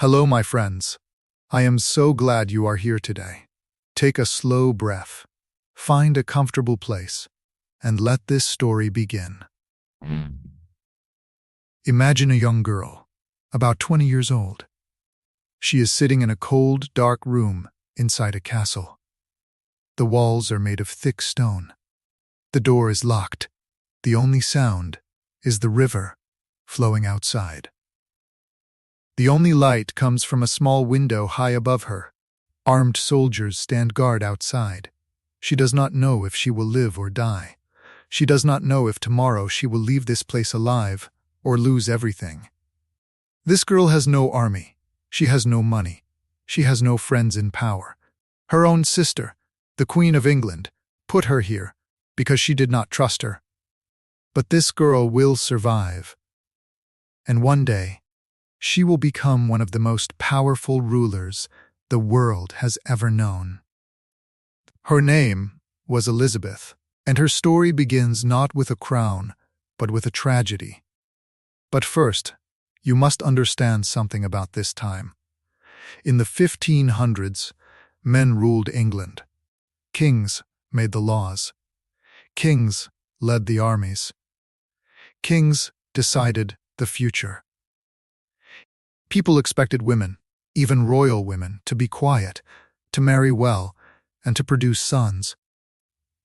Hello, my friends. I am so glad you are here today. Take a slow breath, find a comfortable place, and let this story begin. Imagine a young girl, about 20 years old. She is sitting in a cold, dark room inside a castle. The walls are made of thick stone. The door is locked. The only sound is the river flowing outside. The only light comes from a small window high above her. Armed soldiers stand guard outside. She does not know if she will live or die. She does not know if tomorrow she will leave this place alive or lose everything. This girl has no army. She has no money. She has no friends in power. Her own sister, the Queen of England, put her here because she did not trust her. But this girl will survive. And one day, she will become one of the most powerful rulers the world has ever known. Her name was Elizabeth, and her story begins not with a crown, but with a tragedy. But first, you must understand something about this time. In the 1500s, men ruled England. Kings made the laws. Kings led the armies. Kings decided the future. People expected women, even royal women, to be quiet, to marry well, and to produce sons.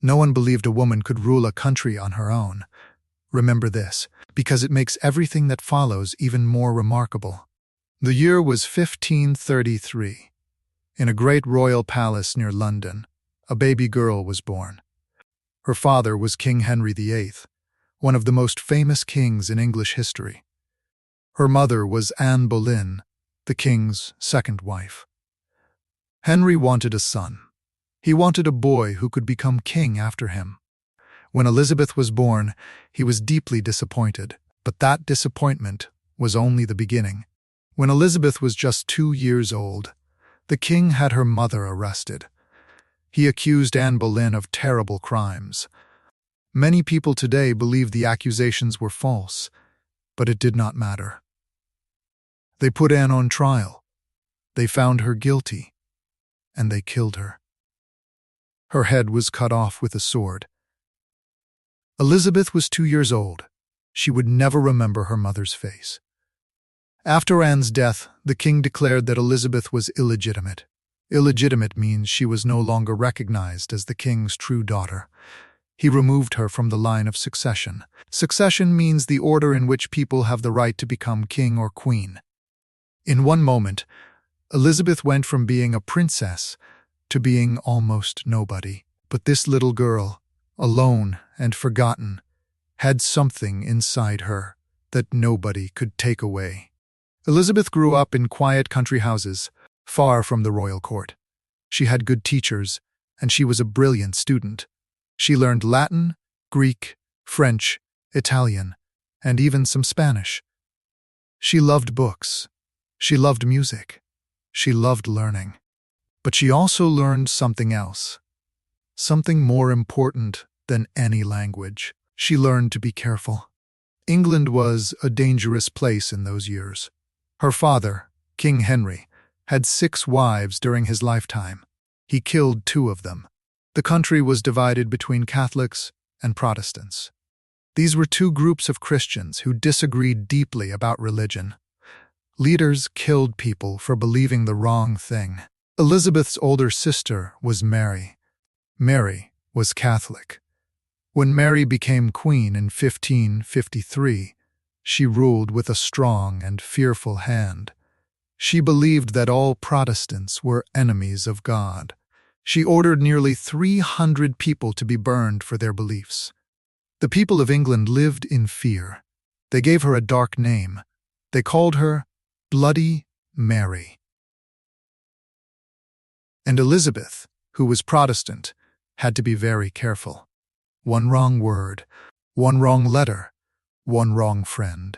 No one believed a woman could rule a country on her own. Remember this, because it makes everything that follows even more remarkable. The year was 1533. In a great royal palace near London, a baby girl was born. Her father was King Henry VIII, one of the most famous kings in English history. Her mother was Anne Boleyn, the king's second wife. Henry wanted a son. He wanted a boy who could become king after him. When Elizabeth was born, he was deeply disappointed, but that disappointment was only the beginning. When Elizabeth was just 2 years old, the king had her mother arrested. He accused Anne Boleyn of terrible crimes. Many people today believe the accusations were false, but it did not matter. They put Anne on trial. They found her guilty, and they killed her. Her head was cut off with a sword. Elizabeth was 2 years old. She would never remember her mother's face. After Anne's death, the king declared that Elizabeth was illegitimate. Illegitimate means she was no longer recognized as the king's true daughter. He removed her from the line of succession. Succession means the order in which people have the right to become king or queen. In one moment, Elizabeth went from being a princess to being almost nobody. But this little girl, alone and forgotten, had something inside her that nobody could take away. Elizabeth grew up in quiet country houses, far from the royal court. She had good teachers, and she was a brilliant student. She learned Latin, Greek, French, Italian, and even some Spanish. She loved books. She loved music. She loved learning. But she also learned something else. Something more important than any language. She learned to be careful. England was a dangerous place in those years. Her father, King Henry, had 6 wives during his lifetime. He killed 2 of them. The country was divided between Catholics and Protestants. These were 2 groups of Christians who disagreed deeply about religion. Leaders killed people for believing the wrong thing. Elizabeth's older sister was Mary. Mary was Catholic. When Mary became queen in 1553, she ruled with a strong and fearful hand. She believed that all Protestants were enemies of God. She ordered nearly 300 people to be burned for their beliefs. The people of England lived in fear. They gave her a dark name. They called her Bloody Mary. And Elizabeth, who was Protestant, had to be very careful. One wrong word, one wrong letter, one wrong friend,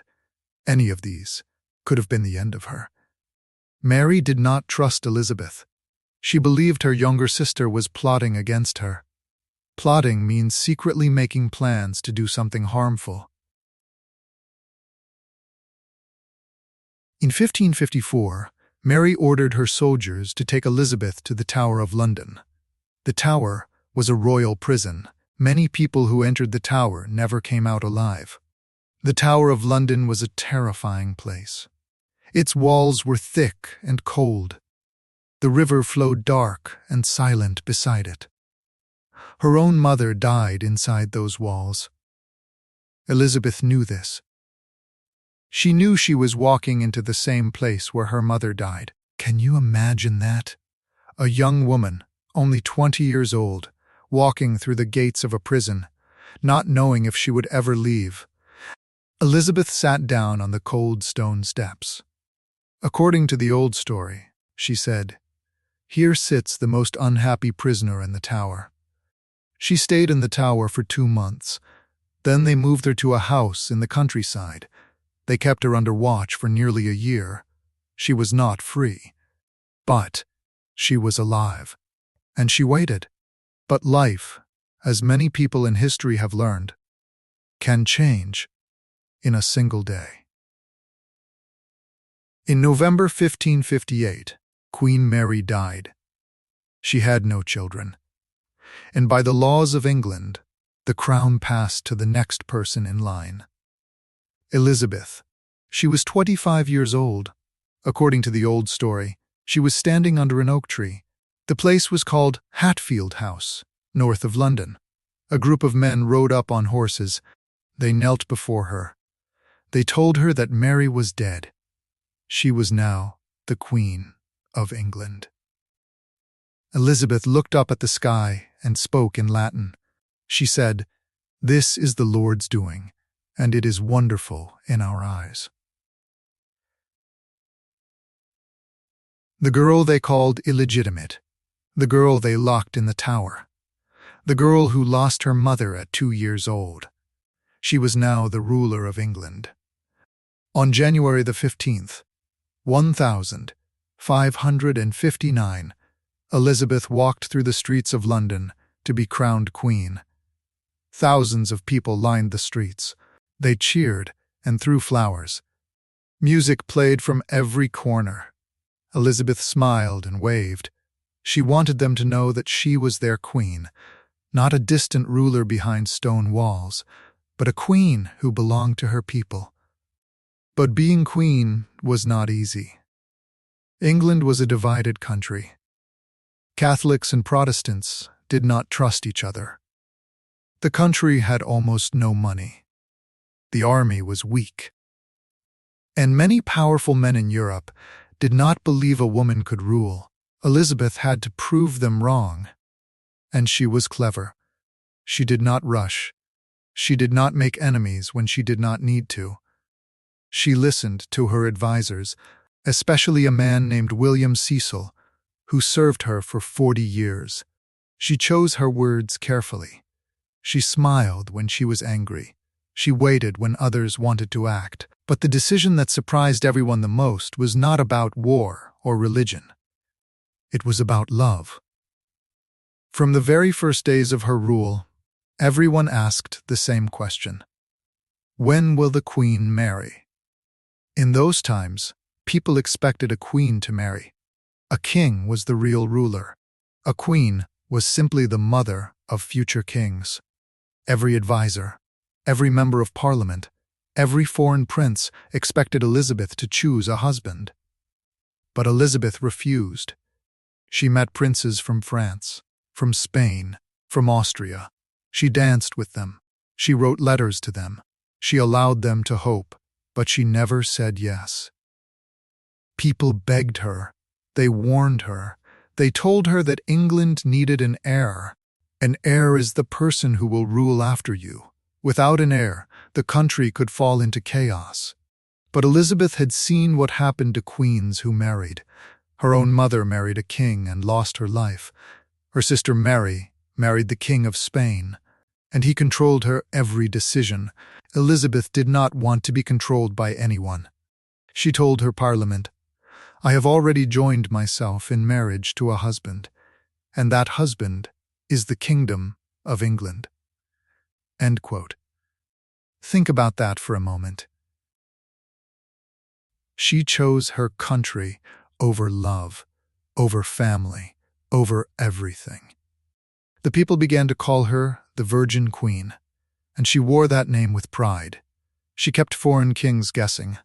any of these could have been the end of her. Mary did not trust Elizabeth. She believed her younger sister was plotting against her. Plotting means secretly making plans to do something harmful. In 1554, Mary ordered her soldiers to take Elizabeth to the Tower of London. The Tower was a royal prison. Many people who entered the Tower never came out alive. The Tower of London was a terrifying place. Its walls were thick and cold. The river flowed dark and silent beside it. Her own mother died inside those walls. Elizabeth knew this. She knew she was walking into the same place where her mother died. Can you imagine that? A young woman, only 20 years old, walking through the gates of a prison, not knowing if she would ever leave. Elizabeth sat down on the cold stone steps. According to the old story, she said, "Here sits the most unhappy prisoner in the Tower." She stayed in the Tower for 2 months. Then they moved her to a house in the countryside. They kept her under watch for nearly a year. She was not free. But she was alive. And she waited. But life, as many people in history have learned, can change in a single day. In November 1558, Queen Mary died. She had no children. And by the laws of England, the crown passed to the next person in line. Elizabeth. She was 25 years old. According to the old story, she was standing under an oak tree. The place was called Hatfield House, north of London. A group of men rode up on horses. They knelt before her. They told her that Mary was dead. She was now the Queen of England. Elizabeth looked up at the sky and spoke in Latin. She said, "This is the Lord's doing, and it is wonderful in our eyes." The girl they called illegitimate, the girl they locked in the Tower, the girl who lost her mother at 2 years old. She was now the ruler of England. On January the 15th, 1559, Elizabeth walked through the streets of London to be crowned queen. Thousands of people lined the streets. They cheered and threw flowers. Music played from every corner. Elizabeth smiled and waved. She wanted them to know that she was their queen, not a distant ruler behind stone walls, but a queen who belonged to her people. But being queen was not easy. England was a divided country. Catholics and Protestants did not trust each other. The country had almost no money. The army was weak. And many powerful men in Europe did not believe a woman could rule. Elizabeth had to prove them wrong. And she was clever. She did not rush. She did not make enemies when she did not need to. She listened to her advisors, especially a man named William Cecil, who served her for 40 years. She chose her words carefully. She smiled when she was angry. She waited when others wanted to act. But the decision that surprised everyone the most was not about war or religion. It was about love. From the very first days of her rule, everyone asked the same question. When will the queen marry? In those times, people expected a queen to marry. A king was the real ruler. A queen was simply the mother of future kings. Every advisor, every member of parliament, every foreign prince expected Elizabeth to choose a husband. But Elizabeth refused. She met princes from France, from Spain, from Austria. She danced with them. She wrote letters to them. She allowed them to hope, but she never said yes. People begged her. They warned her. They told her that England needed an heir. An heir is the person who will rule after you. Without an heir, the country could fall into chaos. But Elizabeth had seen what happened to queens who married. Her own mother married a king and lost her life. Her sister Mary married the King of Spain, and he controlled her every decision. Elizabeth did not want to be controlled by anyone. She told her parliament, "I have already joined myself in marriage to a husband, and that husband is the Kingdom of England." End quote. Think about that for a moment. She chose her country over love, over family, over everything. The people began to call her the Virgin Queen, and she wore that name with pride. She kept foreign kings guessing.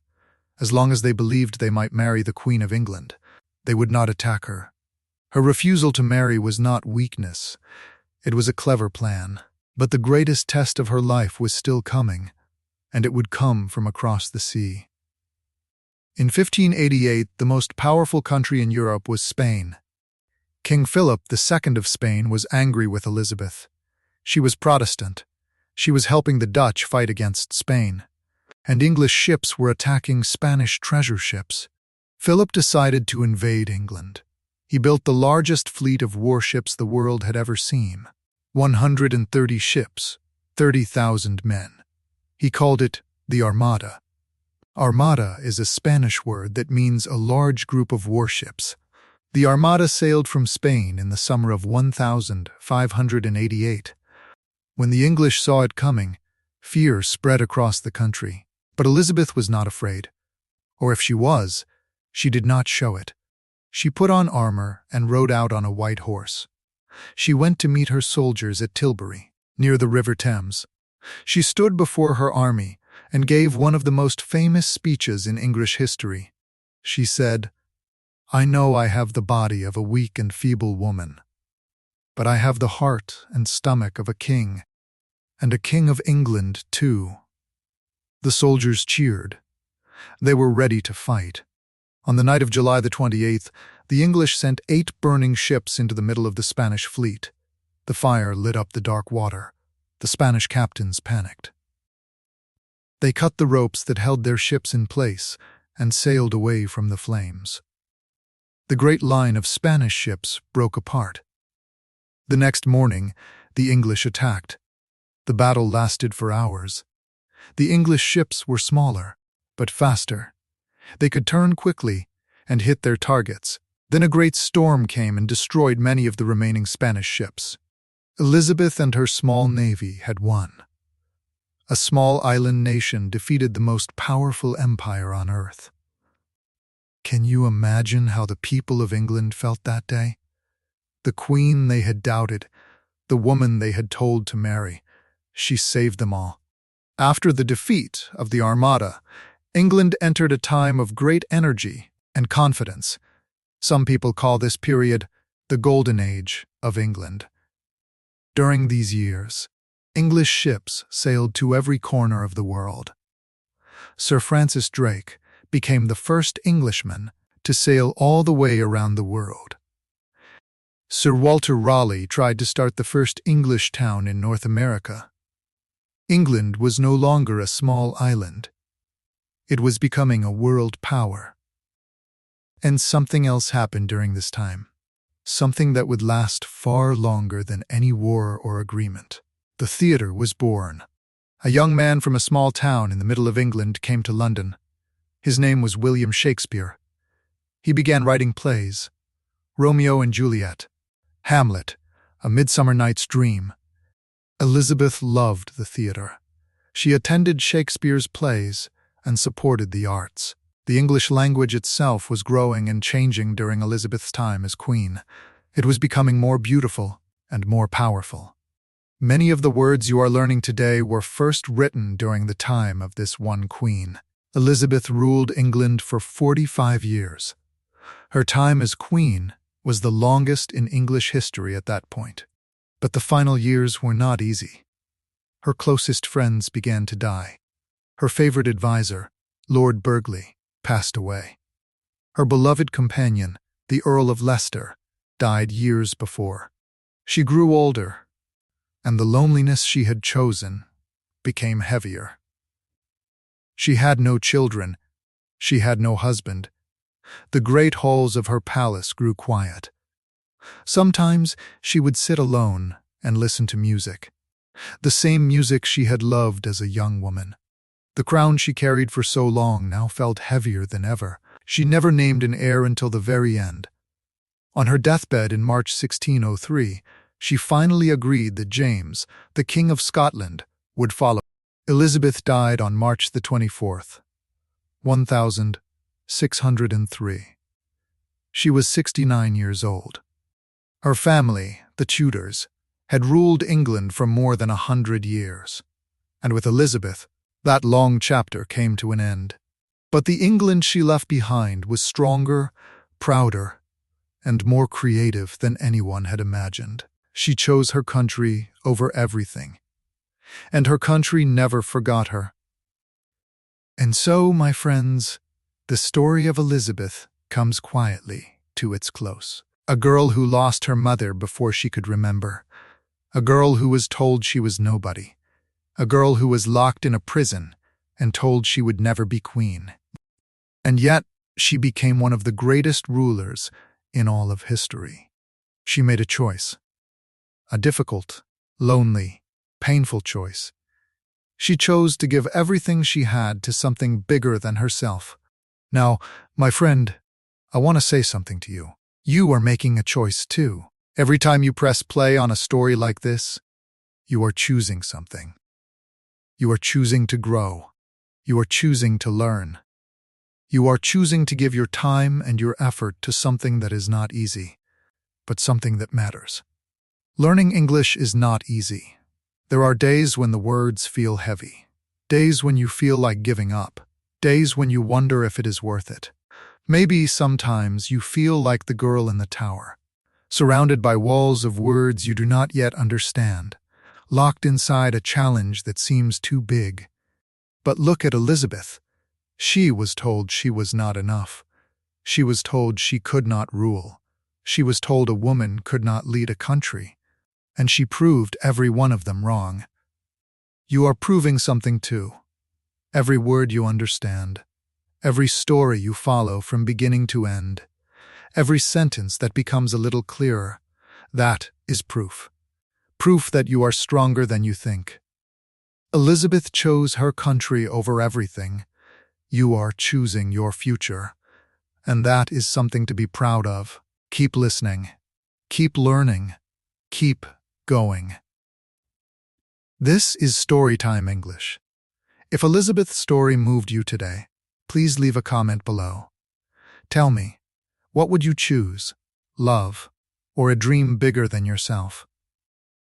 As long as they believed they might marry the Queen of England, they would not attack her. Her refusal to marry was not weakness. It was a clever plan. But the greatest test of her life was still coming, and it would come from across the sea. In 1588, the most powerful country in Europe was Spain. King Philip II of Spain was angry with Elizabeth. She was Protestant. She was helping the Dutch fight against Spain, and English ships were attacking Spanish treasure ships. Philip decided to invade England. He built the largest fleet of warships the world had ever seen. 130 ships, 30,000 men. He called it the Armada. Armada is a Spanish word that means a large group of warships. The Armada sailed from Spain in the summer of 1588. When the English saw it coming, fear spread across the country. But Elizabeth was not afraid. Or if she was, she did not show it. She put on armor and rode out on a white horse. She went to meet her soldiers at Tilbury, near the River Thames. She stood before her army and gave one of the most famous speeches in English history. She said, "I know I have the body of a weak and feeble woman, but I have the heart and stomach of a king, and a king of England, too." The soldiers cheered. They were ready to fight. On the night of July the 28th, the English sent 8 burning ships into the middle of the Spanish fleet. The fire lit up the dark water. The Spanish captains panicked. They cut the ropes that held their ships in place and sailed away from the flames. The great line of Spanish ships broke apart. The next morning, the English attacked. The battle lasted for hours. The English ships were smaller, but faster. They could turn quickly and hit their targets. Then a great storm came and destroyed many of the remaining Spanish ships. Elizabeth and her small navy had won. A small island nation defeated the most powerful empire on earth. Can you imagine how the people of England felt that day? The queen they had doubted, the woman they had told to marry, she saved them all. After the defeat of the Armada, England entered a time of great energy and confidence. Some people call this period the Golden Age of England. During these years, English ships sailed to every corner of the world. Sir Francis Drake became the first Englishman to sail all the way around the world. Sir Walter Raleigh tried to start the first English town in North America. England was no longer a small island. It was becoming a world power. And something else happened during this time. Something that would last far longer than any war or agreement. The theatre was born. A young man from a small town in the middle of England came to London. His name was William Shakespeare. He began writing plays. Romeo and Juliet, Hamlet, A Midsummer Night's Dream. Elizabeth loved the theatre. She attended Shakespeare's plays and supported the arts. The English language itself was growing and changing during Elizabeth's time as queen. It was becoming more beautiful and more powerful. Many of the words you are learning today were first written during the time of this one queen. Elizabeth ruled England for 45 years. Her time as queen was the longest in English history at that point. But the final years were not easy. Her closest friends began to die. Her favorite advisor, Lord Burghley, passed away. Her beloved companion, the Earl of Leicester, died years before. She grew older, and the loneliness she had chosen became heavier. She had no children. She had no husband. The great halls of her palace grew quiet. Sometimes she would sit alone and listen to music, the same music she had loved as a young woman. The crown she carried for so long now felt heavier than ever. She never named an heir until the very end. On her deathbed in March 1603, she finally agreed that James, the King of Scotland, would follow. Elizabeth died on March the 24th, 1603. She was 69 years old. Her family, the Tudors, had ruled England for more than 100 years. And with Elizabeth, that long chapter came to an end. But the England she left behind was stronger, prouder, and more creative than anyone had imagined. She chose her country over everything. And her country never forgot her. And so, my friends, the story of Elizabeth comes quietly to its close. A girl who lost her mother before she could remember. A girl who was told she was nobody. A girl who was locked in a prison and told she would never be queen. And yet, she became one of the greatest rulers in all of history. She made a choice. A difficult, lonely, painful choice. She chose to give everything she had to something bigger than herself. Now, my friend, I want to say something to you. You are making a choice too. Every time you press play on a story like this, you are choosing something. You are choosing to grow. You are choosing to learn. You are choosing to give your time and your effort to something that is not easy, but something that matters. Learning English is not easy. There are days when the words feel heavy, days when you feel like giving up, days when you wonder if it is worth it. Maybe sometimes you feel like the girl in the tower, surrounded by walls of words you do not yet understand, locked inside a challenge that seems too big. But look at Elizabeth. She was told she was not enough. She was told she could not rule. She was told a woman could not lead a country. And she proved every one of them wrong. You are proving something too. Every word you understand, every story you follow from beginning to end, every sentence that becomes a little clearer, that is proof. Proof that you are stronger than you think. Elizabeth chose her country over everything. You are choosing your future. And that is something to be proud of. Keep listening. Keep learning. Keep going. This is Storytime English. If Elizabeth's story moved you today, please leave a comment below. Tell me, what would you choose? Love, or a dream bigger than yourself?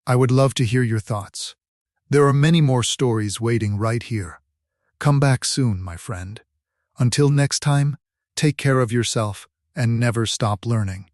I would love to hear your thoughts. There are many more stories waiting right here. Come back soon, my friend. Until next time, take care of yourself and never stop learning.